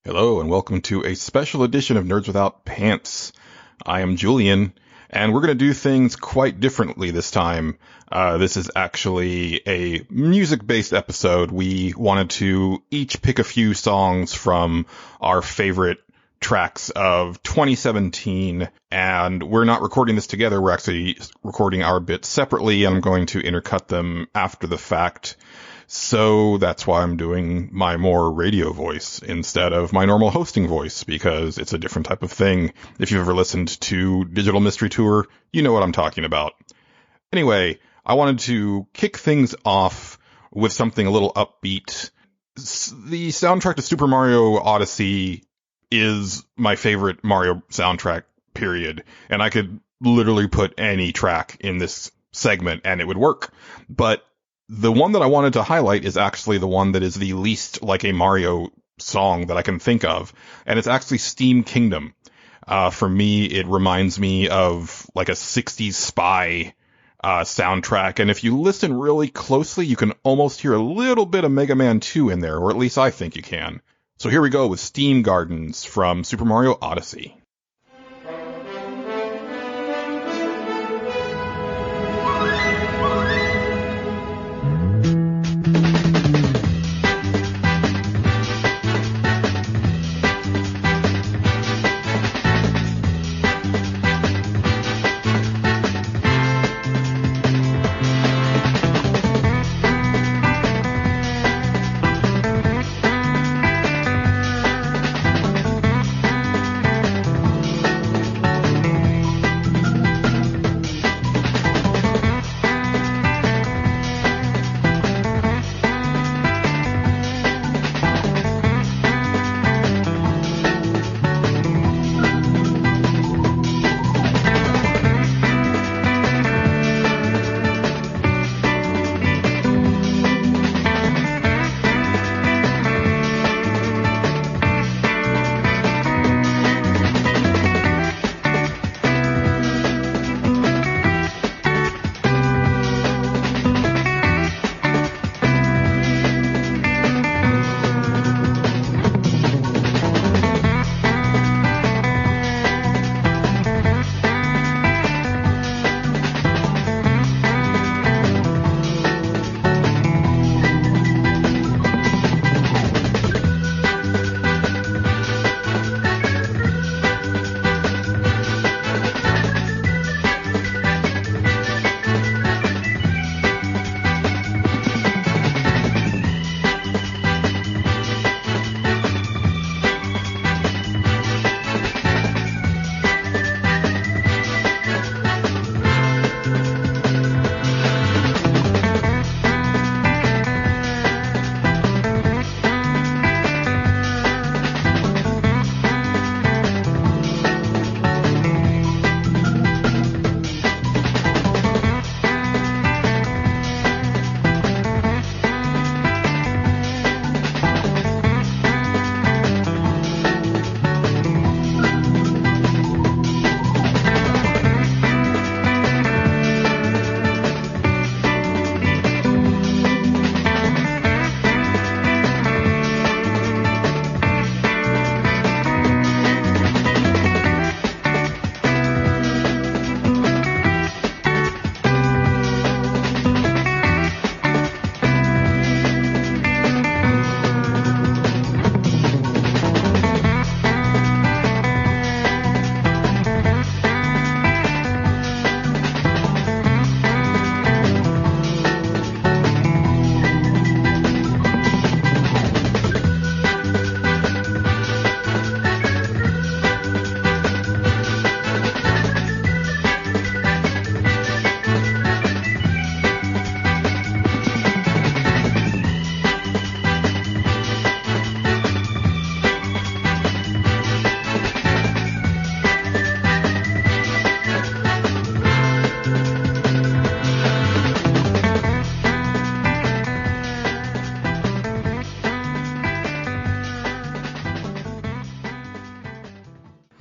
Hello and welcome to a special edition of Nerds Without Pants. I am Julian, and we're going to do things quite differently this time. This is actually a music-based episode. We wanted to each pick a few songs from our favorite tracks of 2017, and we're not recording this together. We're actually recording our bits separately, and I'm going to intercut them after the fact. So that's why I'm doing my more radio voice instead of my normal hosting voice, because it's a different type of thing. If you've ever listened to Digital Mystery Tour, you know what I'm talking about. Anyway, I wanted to kick things off with something a little upbeat. The soundtrack to Super Mario Odyssey is my favorite Mario soundtrack, period. And I could literally put any track in this segment and it would work. But the one that I wanted to highlight is actually the one that is the least like a Mario song that I can think of, and it's actually Steam Kingdom. For me, it reminds me of like a 60s spy soundtrack, and if you listen really closely, you can almost hear a little bit of Mega Man 2 in there, or at least I think you can. So here we go with Steam Gardens from Super Mario Odyssey.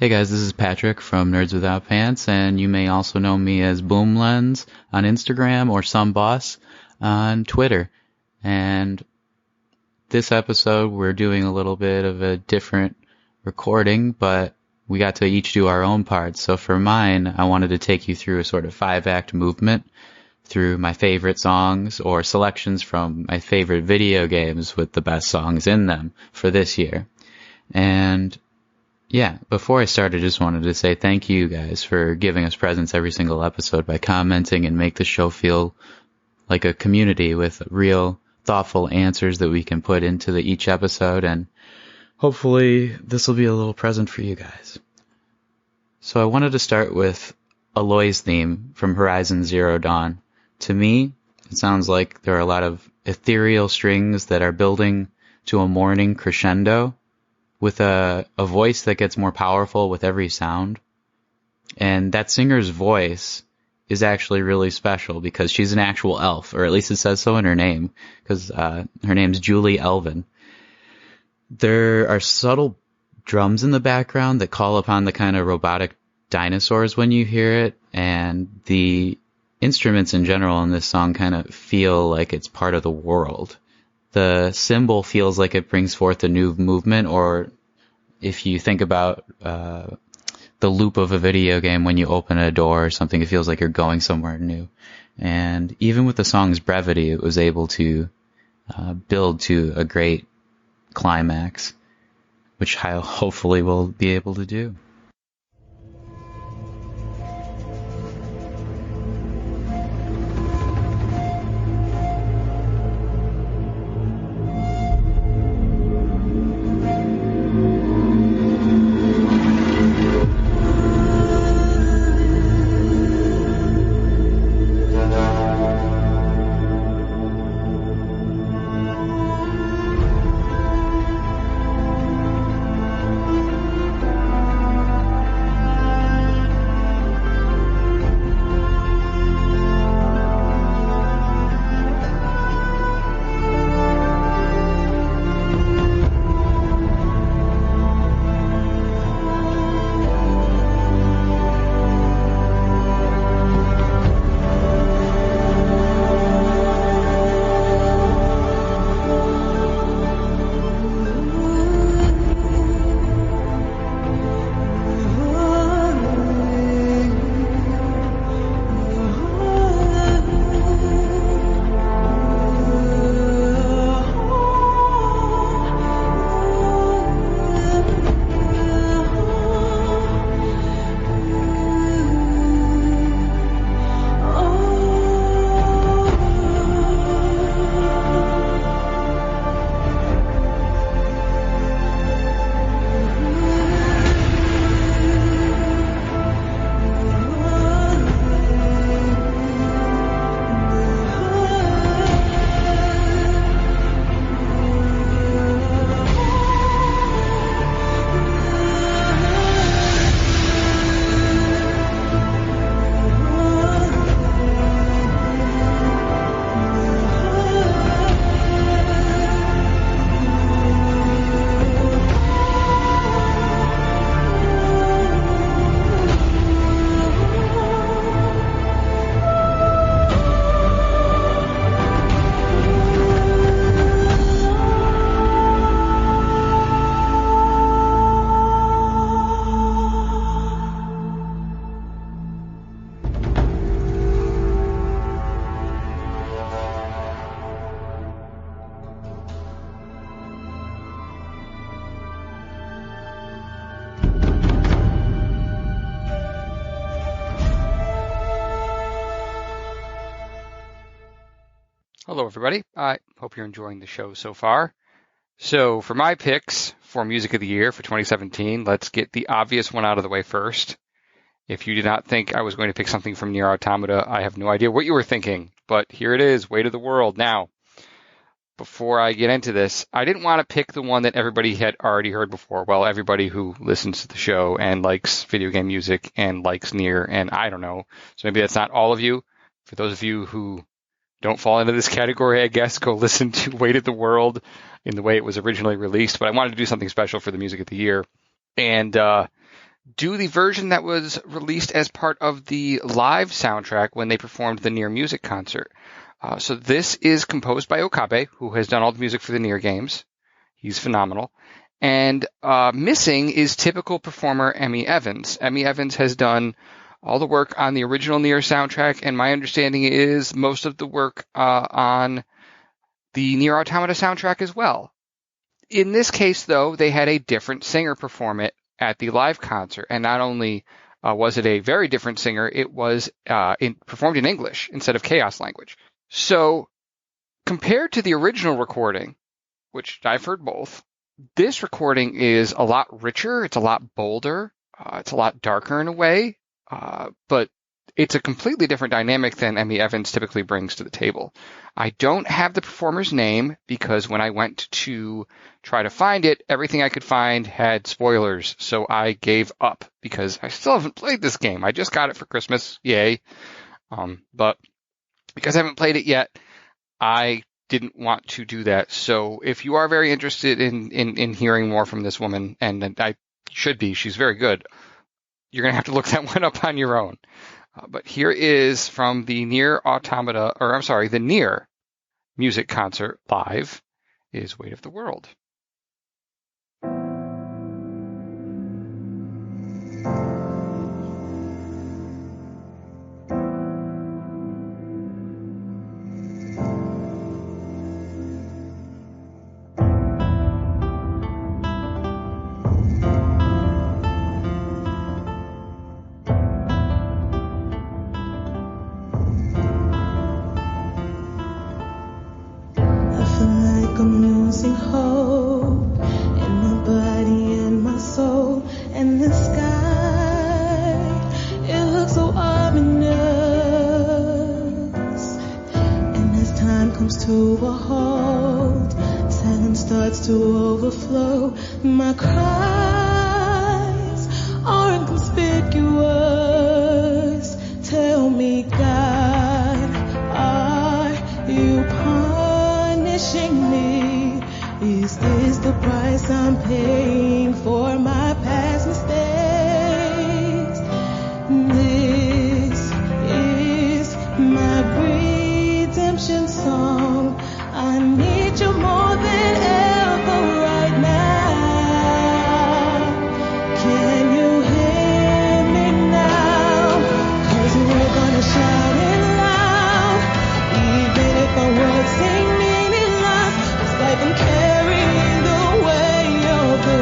Hey guys, this is Patrick from Nerds Without Pants, and you may also know me as Boomlens on Instagram or Someboss on Twitter. And this episode, we're doing a little bit of a different recording, but we got to each do our own parts. So for mine, I wanted to take you through a sort of 5-act movement through my favorite songs or selections from my favorite video games with the best songs in them for this year. And yeah, before I start, I just wanted to say thank you guys for giving us presents every single episode by commenting and make the show feel like a community with real thoughtful answers that we can put into each episode, and hopefully this will be a little present for you guys. So I wanted to start with Aloy's theme from Horizon Zero Dawn. To me, it sounds like there are a lot of ethereal strings that are building to a morning crescendo with a voice that gets more powerful with every sound. And that singer's voice is actually really special because she's an actual elf, or at least it says so in her name, because her name's Julie Elvin. There are subtle drums in the background that call upon the kind of robotic dinosaurs when you hear it, and the instruments in general in this song kind of feel like it's part of the world. The cymbal feels like it brings forth a new movement, or if you think about the loop of a video game when you open a door or something, it feels like you're going somewhere new. And even with the song's brevity, it was able to build to a great climax, which I hopefully will be able to do. Hello, everybody. I hope you're enjoying the show so far. So for my picks for Music of the Year for 2017, let's get the obvious one out of the way first. If you did not think I was going to pick something from Nier Automata, I have no idea what you were thinking, but here it is, Weight of the World. Now, before I get into this, I didn't want to pick the one that everybody had already heard before. Well, everybody who listens to the show and likes video game music and likes Nier, and I don't know. So maybe that's not all of you. For those of you who don't fall into this category, I guess, go listen to Weight of the World in the way it was originally released. But I wanted to do something special for the Music of the Year and do the version that was released as part of the live soundtrack when they performed the Nier Music concert. So this is composed by Okabe, who has done all the music for the Nier games. He's phenomenal. And missing is typical performer Emmy Evans. Emmy Evans has done all the work on the original Nier soundtrack, and my understanding is most of the work on the Nier Automata soundtrack as well. In this case, though, they had a different singer perform it at the live concert, and not only was it a very different singer, it was performed in English instead of Chaos language. So compared to the original recording, which I've heard both, this recording is a lot richer, it's a lot bolder, it's a lot darker in a way, but it's a completely different dynamic than Emmy Evans typically brings to the table. I don't have the performer's name because when I went to try to find it, everything I could find had spoilers, so I gave up because I still haven't played this game. I just got it for Christmas, yay. But because I haven't played it yet, I didn't want to do that. So if you are very interested in hearing more from this woman, and I should be, she's very good, you're going to have to look that one up on your own. But here is from the Nier Automata, or I'm sorry, the Nier music concert live is Weight of the World. I'm losing hope in my body and my soul, and the sky, it looks so ominous. And as time comes to a halt, silence starts to overflow. My cries are inconspicuous. Tell me, God, are you punishing me? Is this the price I'm paying for my past mistakes? This is my redemption song. I need you more than ever right now. Can you hear me now? 'Cause we're gonna shout it loud, even if our words seem meaningless. It's like I'm carrying the weight of the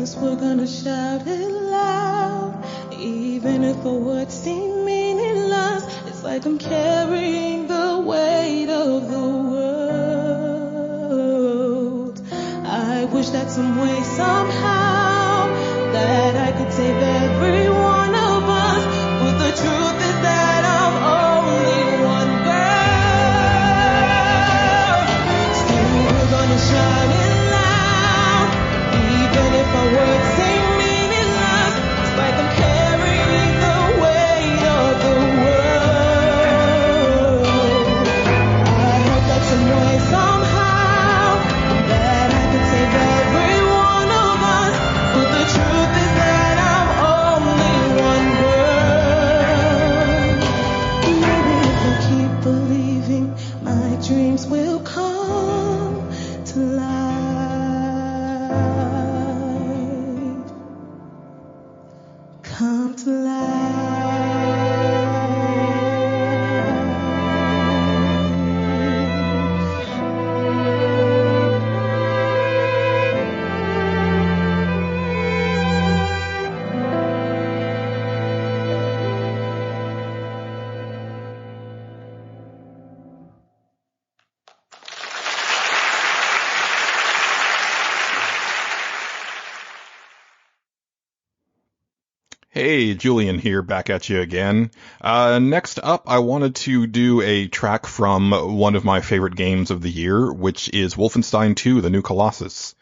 us, we're gonna shout it loud. Even if the words seem meaningless, it's like I'm carrying the weight of the world. I wish that some way, somehow, that I could save every one of us. But the truth is that I'm only one girl. Still, we're gonna shout it loud. Even if our words seem meaningless, it's like I'm carrying the weight of the world. I hope that some way, somehow, that I could save every one of us. But the truth is that I'm only one girl. Maybe if I keep believing, my dreams will come to life. Come to life. Hey, Julian here, back at you again. Next up, I wanted to do a track from one of my favorite games of the year, which is Wolfenstein 2: The New Colossus.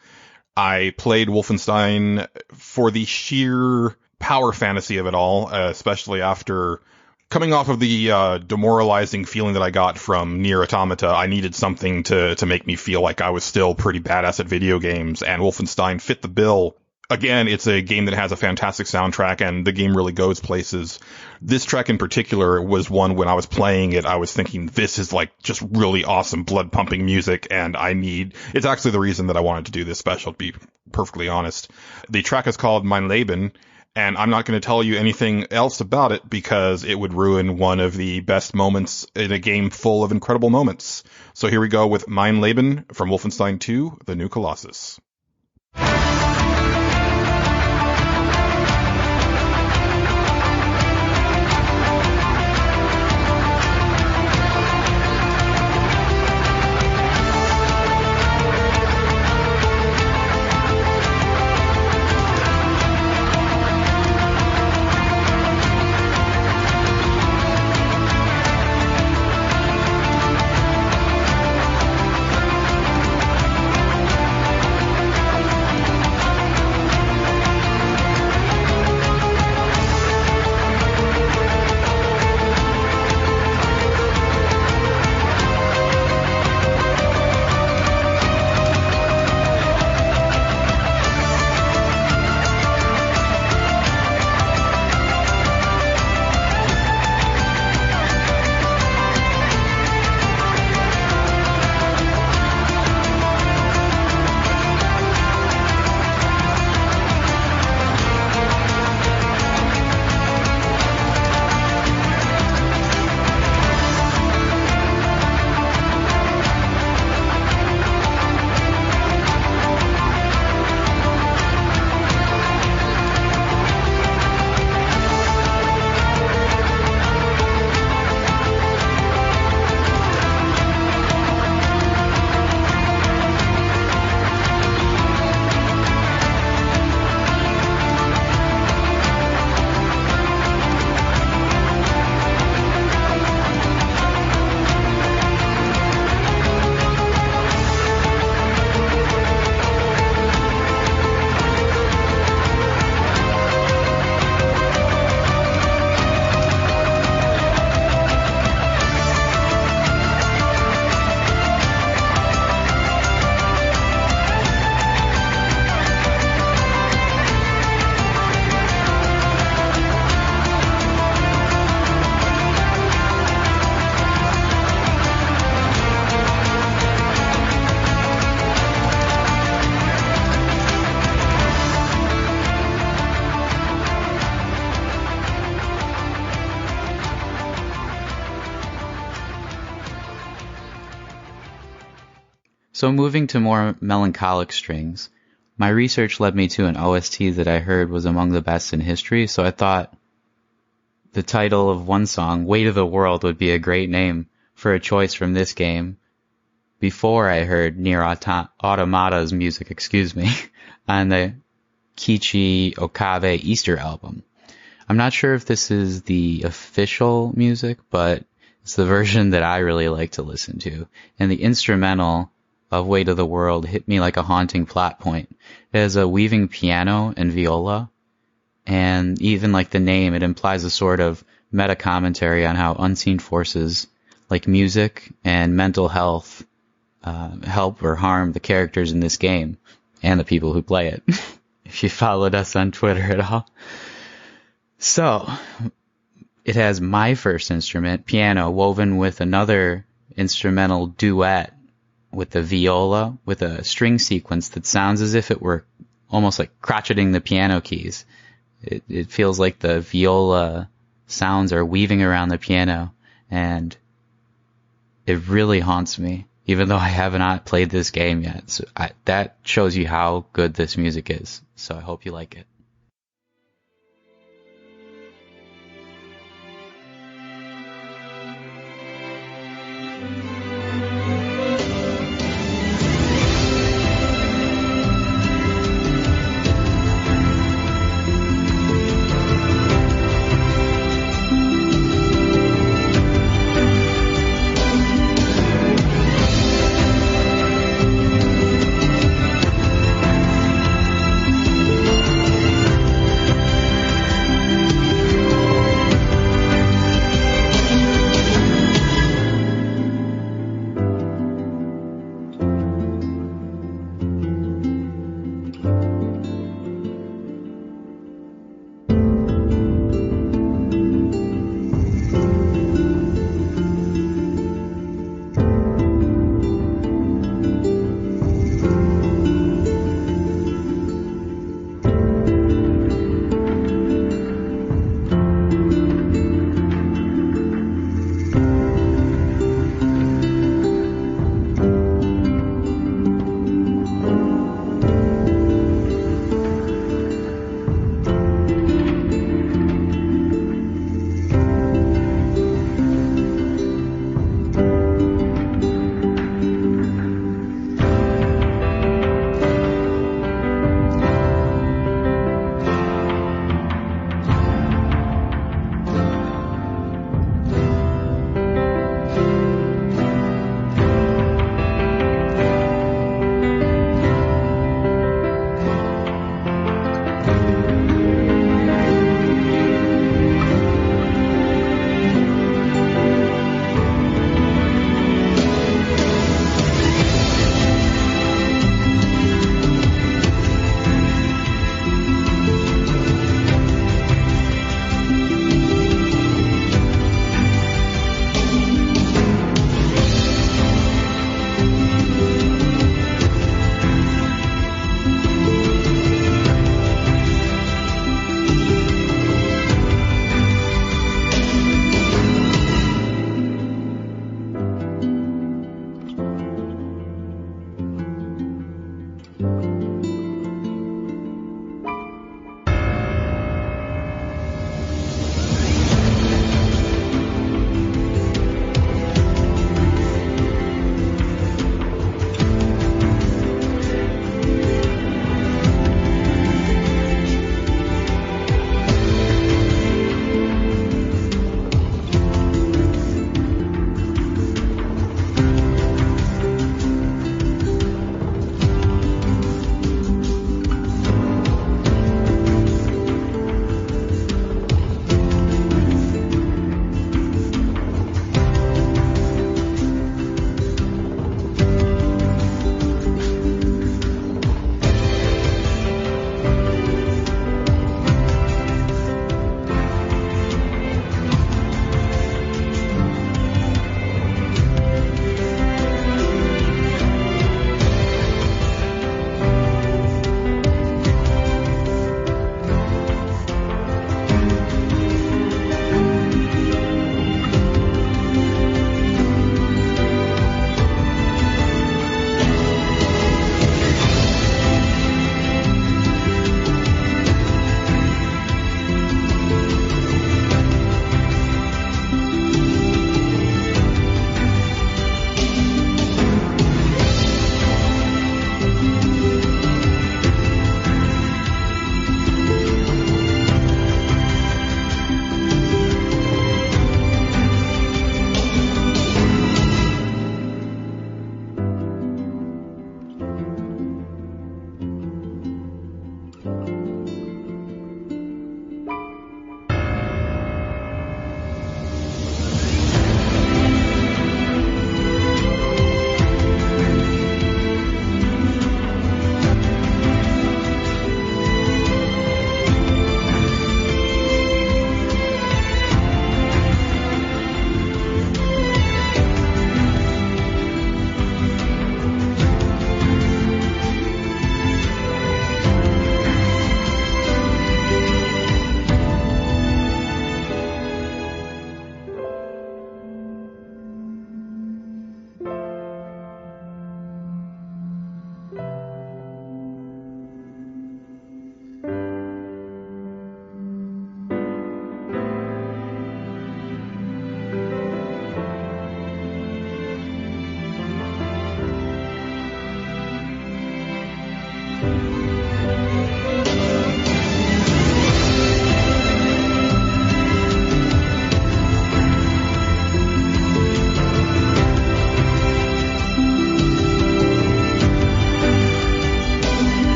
I played Wolfenstein for the sheer power fantasy of it all, especially after coming off of the demoralizing feeling that I got from Nier Automata. I needed something to make me feel like I was still pretty badass at video games, and Wolfenstein fit the bill. Again, it's a game that has a fantastic soundtrack, and the game really goes places. This track in particular was one, when I was playing it, I was thinking, this is like just really awesome blood-pumping music, and it's actually the reason that I wanted to do this special, to be perfectly honest. The track is called Mein Leben, and I'm not going to tell you anything else about it because it would ruin one of the best moments in a game full of incredible moments. So here we go with Mein Leben from Wolfenstein 2: The New Colossus. So moving to more melancholic strings, my research led me to an OST that I heard was among the best in history, so I thought the title of one song, Weight of the World, would be a great name for a choice from this game before I heard Nier Automata's music, on the Kichi Okabe Easter album. I'm not sure if this is the official music, but it's the version that I really like to listen to. And the instrumental of Weight of the World hit me like a haunting plot point. It has a weaving piano and viola, and even like the name, it implies a sort of meta commentary on how unseen forces like music and mental health help or harm the characters in this game and the people who play it. If you followed us on Twitter at all. So, it has my first instrument, piano, woven with another instrumental duet with the viola, with a string sequence that sounds as if it were almost like crotcheting the piano keys. It feels like the viola sounds are weaving around the piano, and it really haunts me, even though I have not played this game yet. So that shows you how good this music is. So I hope you like it.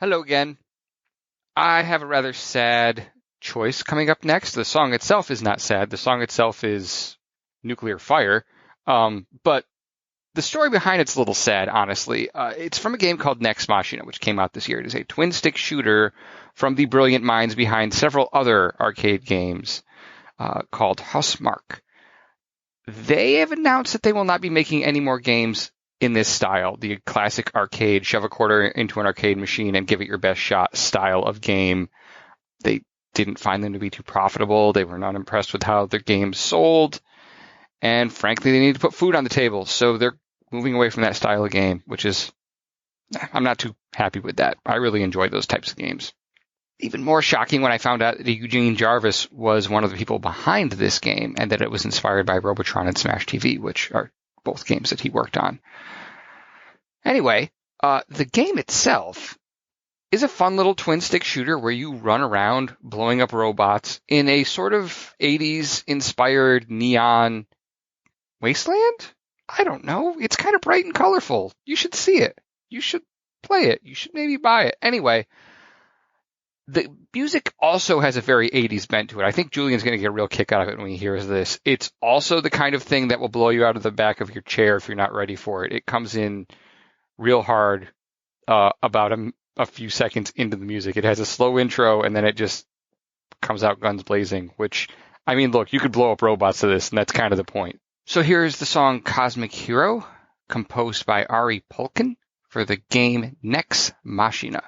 Hello again. I have a rather sad choice coming up next. The song itself is not sad. The song itself is Nuclear Fire. But the story behind it's a little sad, honestly. It's from a game called Nex Machina, which came out this year. It is a twin-stick shooter from the brilliant minds behind several other arcade games called Housemarque. They have announced that they will not be making any more games in this style, the classic arcade, shove a quarter into an arcade machine and give it your best shot style of game. They didn't find them to be too profitable. They were not impressed with how their games sold. And frankly, they need to put food on the table. So they're moving away from that style of game, which is, I'm not too happy with that. I really enjoy those types of games. Even more shocking when I found out that Eugene Jarvis was one of the people behind this game and that it was inspired by Robotron and Smash TV, which are both games that he worked on. Anyway, the game itself is a fun little twin-stick shooter where you run around blowing up robots in a sort of 80s-inspired neon wasteland? I don't know. It's kind of bright and colorful. You should see it. You should play it. You should maybe buy it. Anyway, the music also has a very 80s bent to it. I think Julian's going to get a real kick out of it when he hears this. It's also the kind of thing that will blow you out of the back of your chair if you're not ready for it. It comes in real hard about a few seconds into the music. It has a slow intro, and then it just comes out guns blazing, which, I mean, look, you could blow up robots to this, and that's kind of the point. So here's the song Cosmic Hero, composed by Ari Pulkin for the game Nex Machina.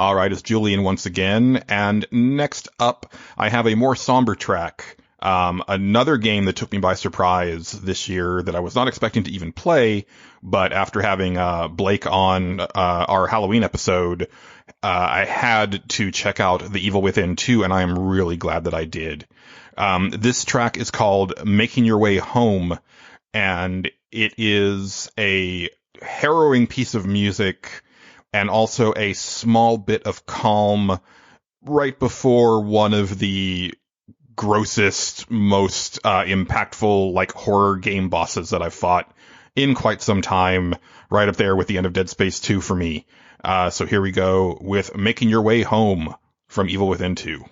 All right, it's Julian once again. And next up, I have a more somber track. Another game that took me by surprise this year that I was not expecting to even play, but after having Blake on our Halloween episode, I had to check out The Evil Within 2, and I am really glad that I did. This track is called Making Your Way Home, and it is a harrowing piece of music and also a small bit of calm right before one of the grossest, most impactful like horror game bosses that I've fought in quite some time, right up there with the end of Dead Space 2 for me. So here we go with Making Your Way Home from Evil Within 2.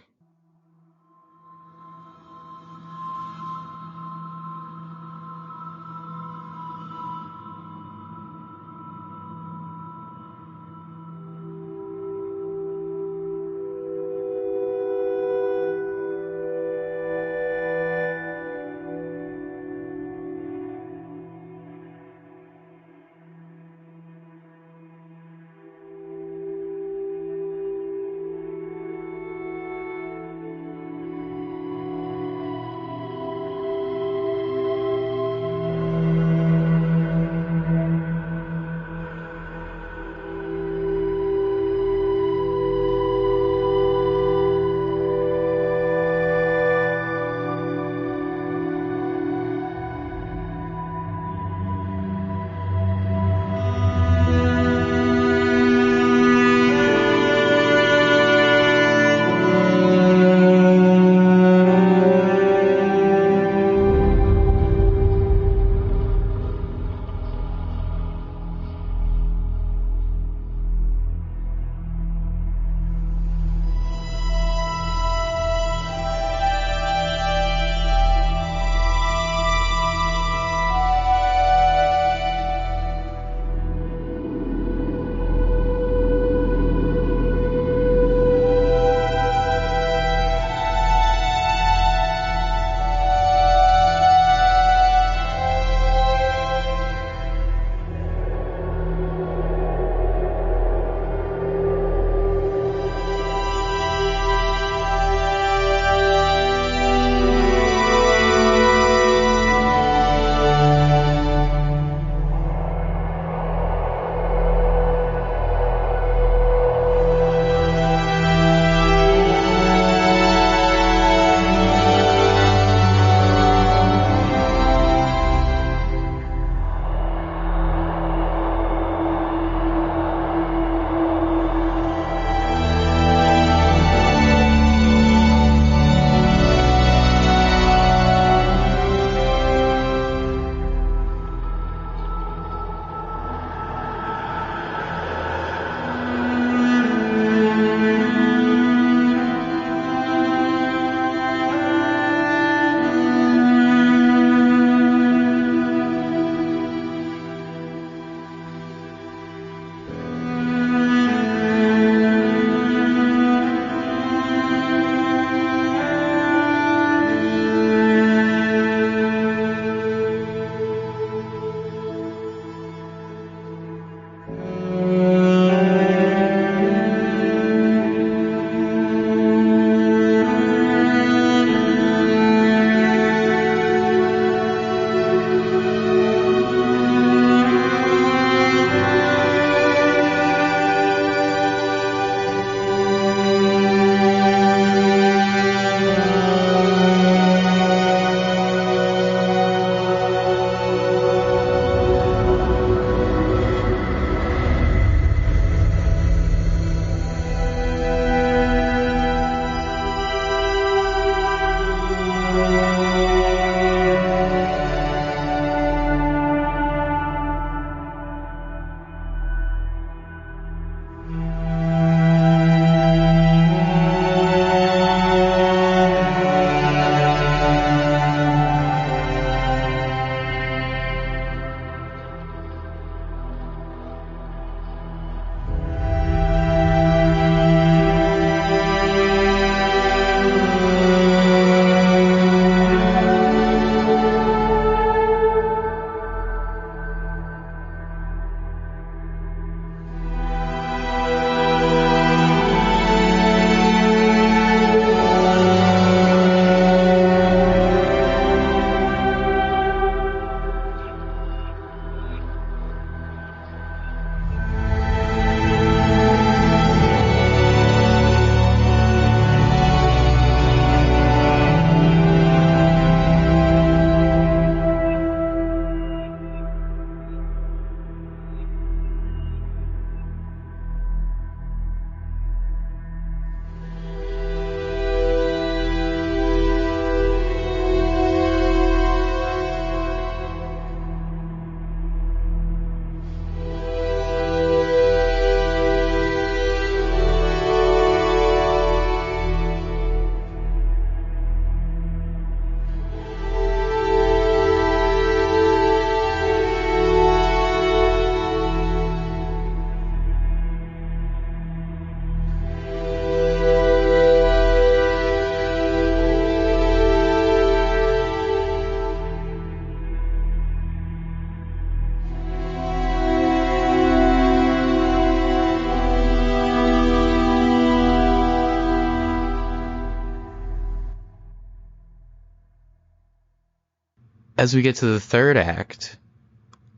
as we get to the third act,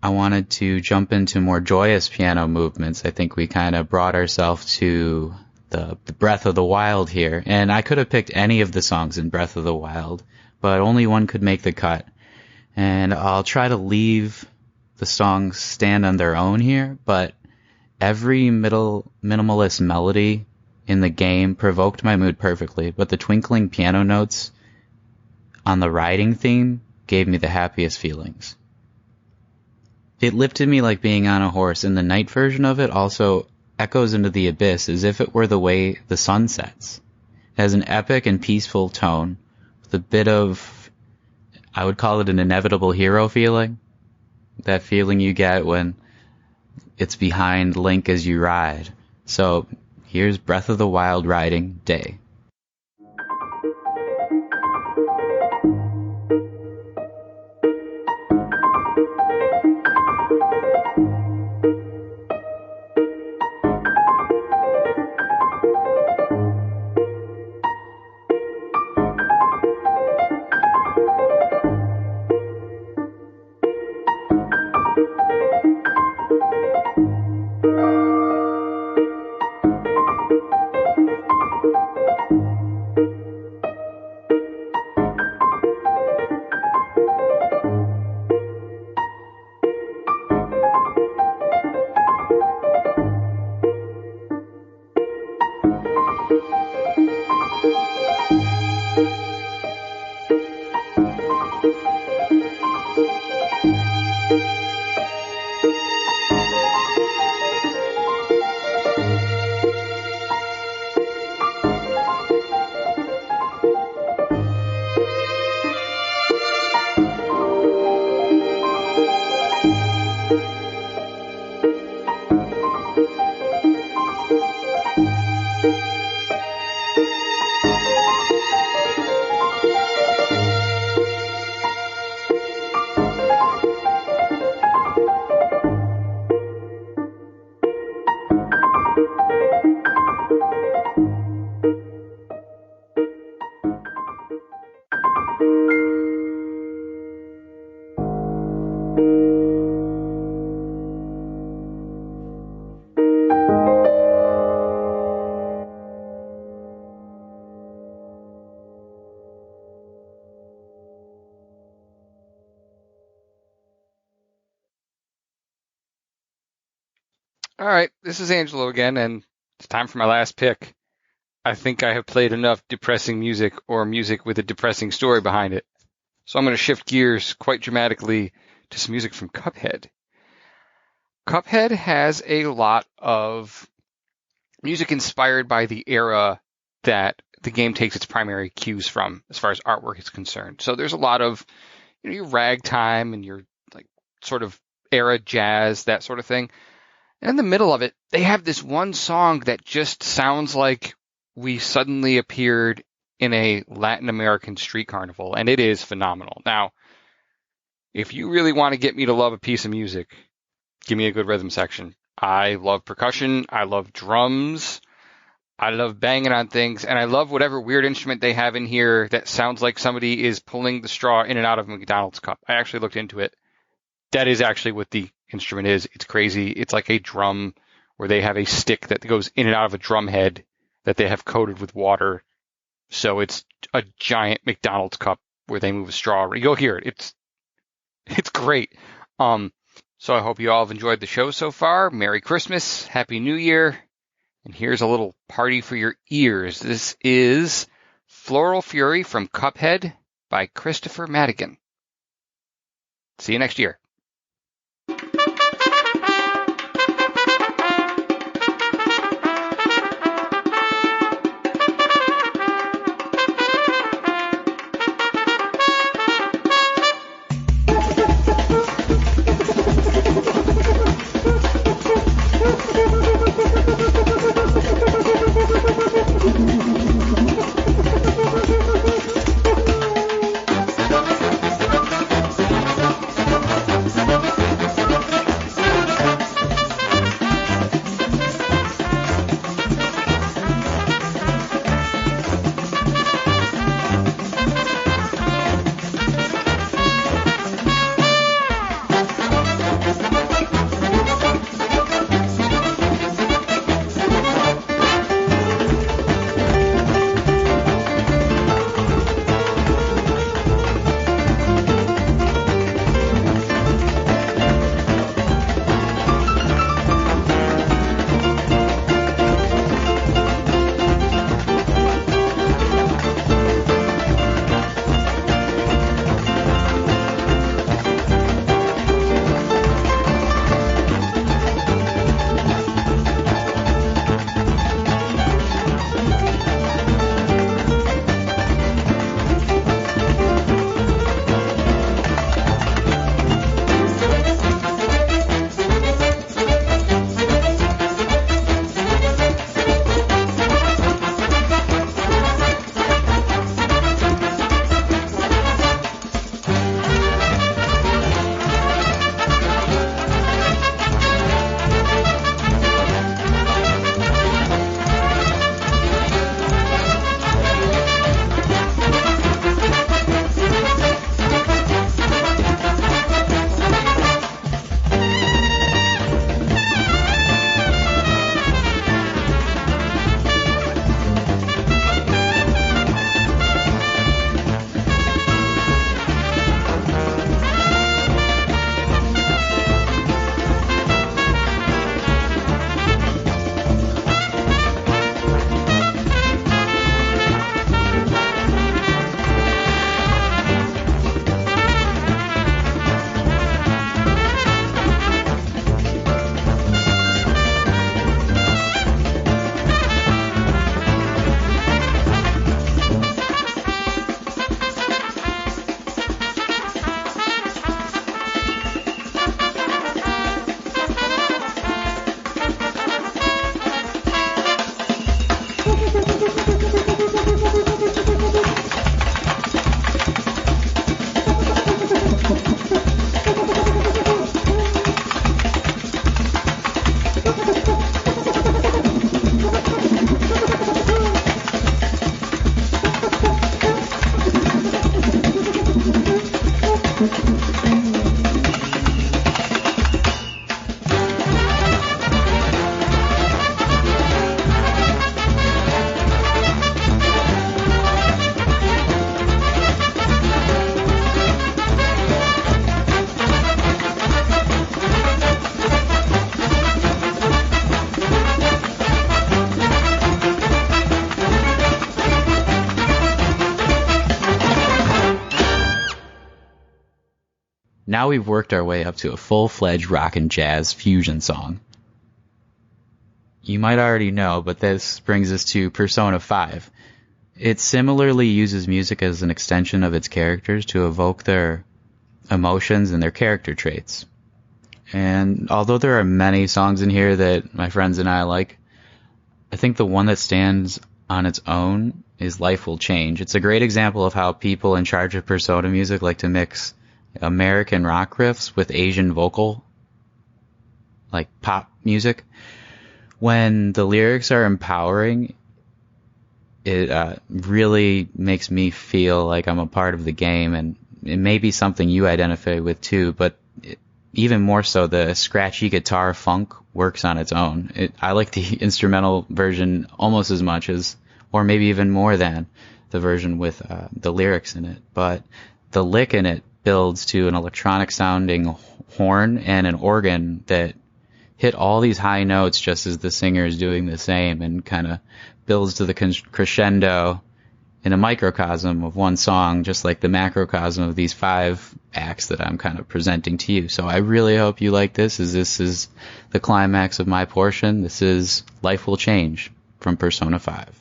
I wanted to jump into more joyous piano movements. I think we kind of brought ourselves to the Breath of the Wild here. And I could have picked any of the songs in Breath of the Wild, but only one could make the cut. And I'll try to leave the songs stand on their own here, but every minimalist melody in the game provoked my mood perfectly, but the twinkling piano notes on the riding theme gave me the happiest feelings. It lifted me like being on a horse, and the night version of it also echoes into the abyss as if it were the way the sun sets. It has an epic and peaceful tone with a bit of, I would call it an inevitable hero feeling. That feeling you get when it's behind Link as you ride. So here's Breath of the Wild riding Day. All right, this is Angelo again, and it's time for my last pick. I think I have played enough depressing music or music with a depressing story behind it. So I'm going to shift gears quite dramatically to some music from Cuphead. Cuphead has a lot of music inspired by the era that the game takes its primary cues from as far as artwork is concerned. So there's a lot of, your ragtime and your like sort of era jazz, that sort of thing. And in the middle of it, they have this one song that just sounds like we suddenly appeared in a Latin American street carnival, and it is phenomenal. Now, if you really want to get me to love a piece of music, give me a good rhythm section. I love percussion. I love drums. I love banging on things, and I love whatever weird instrument they have in here that sounds like somebody is pulling the straw in and out of a McDonald's cup. I actually looked into it. That is actually what the instrument is. It's crazy. It's like a drum where they have a stick that goes in and out of a drum head that they have coated with water. So it's a giant McDonald's cup where they move a straw. You go hear it. It's great. So I hope you all have enjoyed the show so far. Merry Christmas. Happy New Year. And here's a little party for your ears. This is Floral Fury from Cuphead by Christopher Madigan. See you next year. now we've worked our way up to a full-fledged rock and jazz fusion song. You might already know, but this brings us to Persona 5. It similarly uses music as an extension of its characters to evoke their emotions and their character traits. And although there are many songs in here that my friends and I like, I think the one that stands on its own is Life Will Change. It's a great example of how people in charge of Persona music like to mix American rock riffs with Asian vocal, like pop music. When the lyrics are empowering, it really makes me feel like I'm a part of the game, and it may be something you identify with too, but even more so, the scratchy guitar funk works on its own. I like the instrumental version almost as much as, or maybe even more than, the version with the lyrics in it. But the lick in it builds to an electronic sounding horn and an organ that hit all these high notes just as the singer is doing the same, and kind of builds to the crescendo in a microcosm of one song, just like the macrocosm of these 5 acts that I'm kind of presenting to you. So I really hope you like this, as this is the climax of my portion. This is Life Will Change from Persona 5.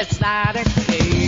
It's not a case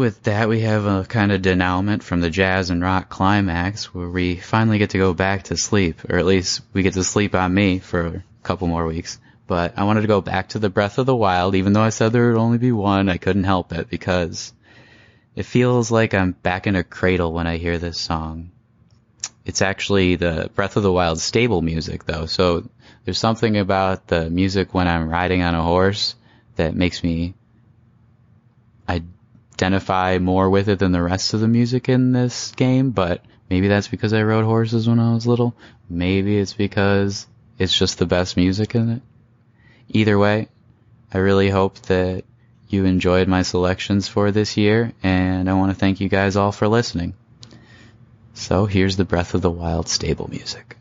with that, we have a kind of denouement from the jazz and rock climax where we finally get to go back to sleep, or at least we get to sleep on me for a couple more weeks. But I wanted to go back to the Breath of the Wild, even though I said there would only be one. I couldn't help it because it feels like I'm back in a cradle when I hear this song. It's actually the Breath of the Wild stable music, though, so there's something about the music when I'm riding on a horse that makes me identify more with it than the rest of the music in this game, but maybe that's because I rode horses when I was little. Maybe it's because it's just the best music in it. Either way, I really hope that you enjoyed my selections for this year, and I want to thank you guys all for listening. So here's the Breath of the Wild stable music.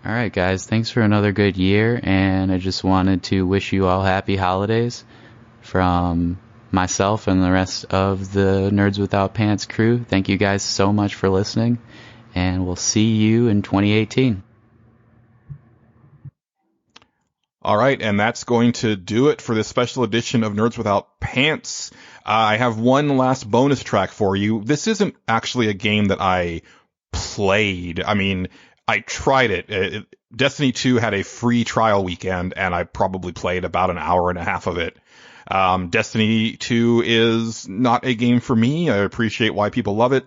Alright guys, thanks for another good year, and I just wanted to wish you all happy holidays from myself and the rest of the Nerds Without Pants crew. Thank you guys so much for listening, and we'll see you in 2018. All right, and that's going to do it for this special edition of Nerds Without Pants. I have one last bonus track for you. This isn't actually a game that I played. I mean, I tried it. Destiny 2 had a free trial weekend, and I probably played about an hour and a half of it. Destiny 2 is not a game for me. I appreciate why people love it,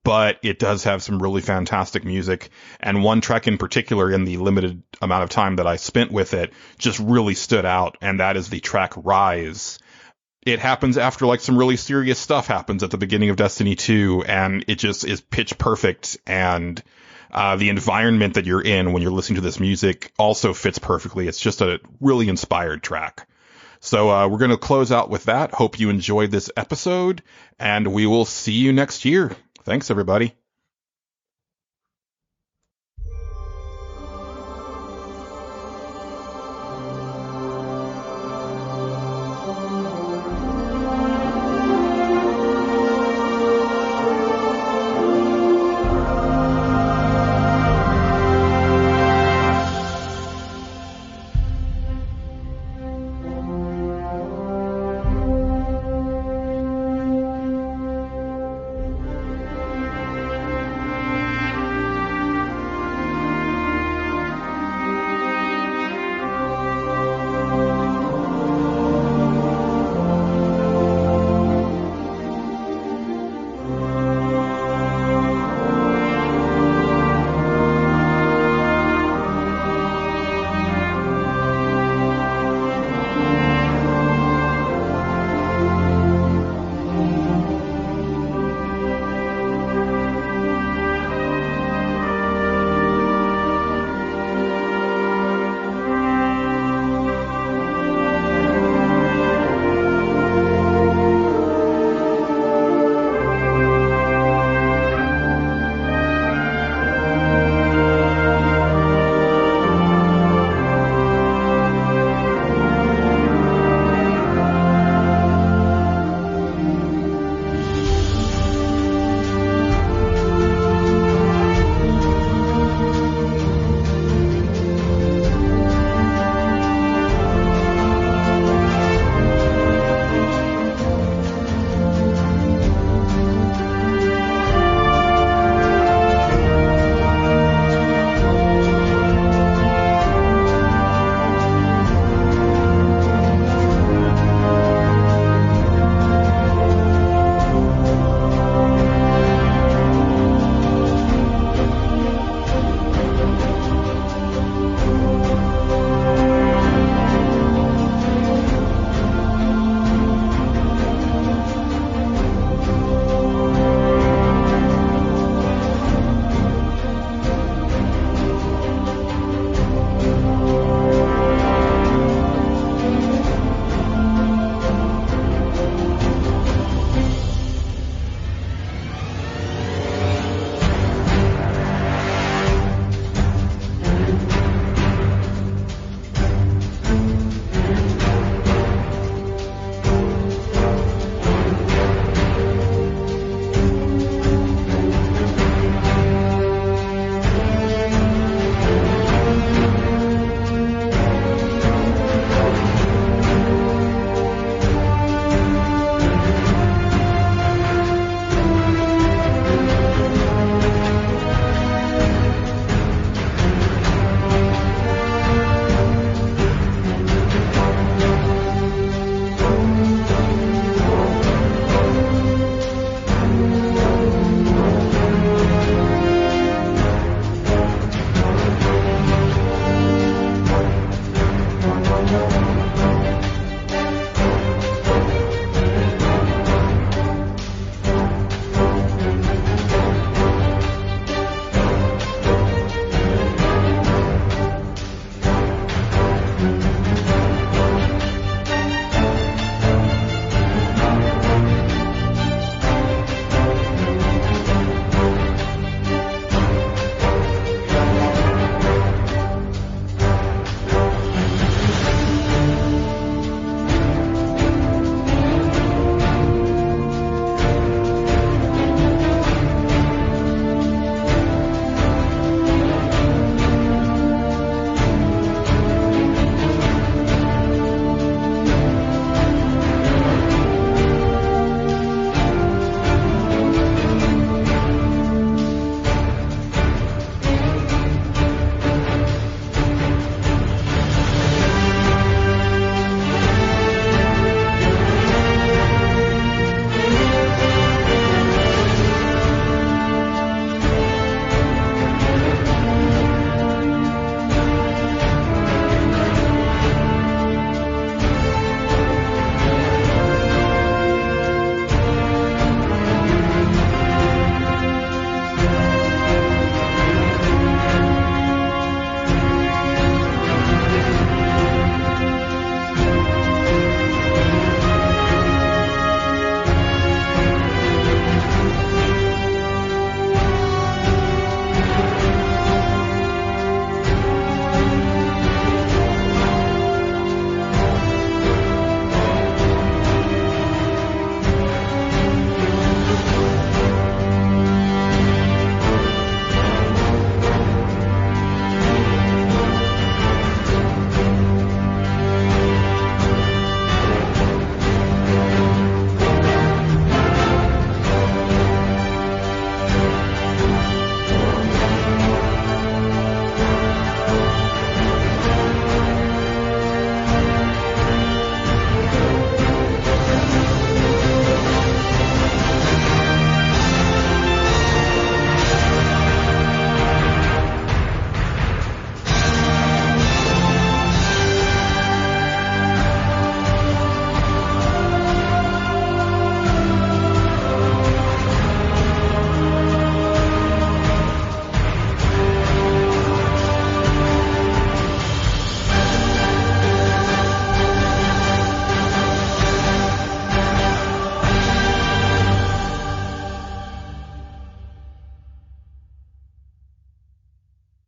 but it does have some really fantastic music, and one track in particular in the limited amount of time that I spent with it just really stood out, and that is the track Rise. It happens after like some really serious stuff happens at the beginning of Destiny 2, and it just is pitch perfect, and the environment that you're in when you're listening to this music also fits perfectly. It's just a really inspired track. So we're going to close out with that. Hope you enjoyed this episode, and we will see you next year. Thanks, everybody.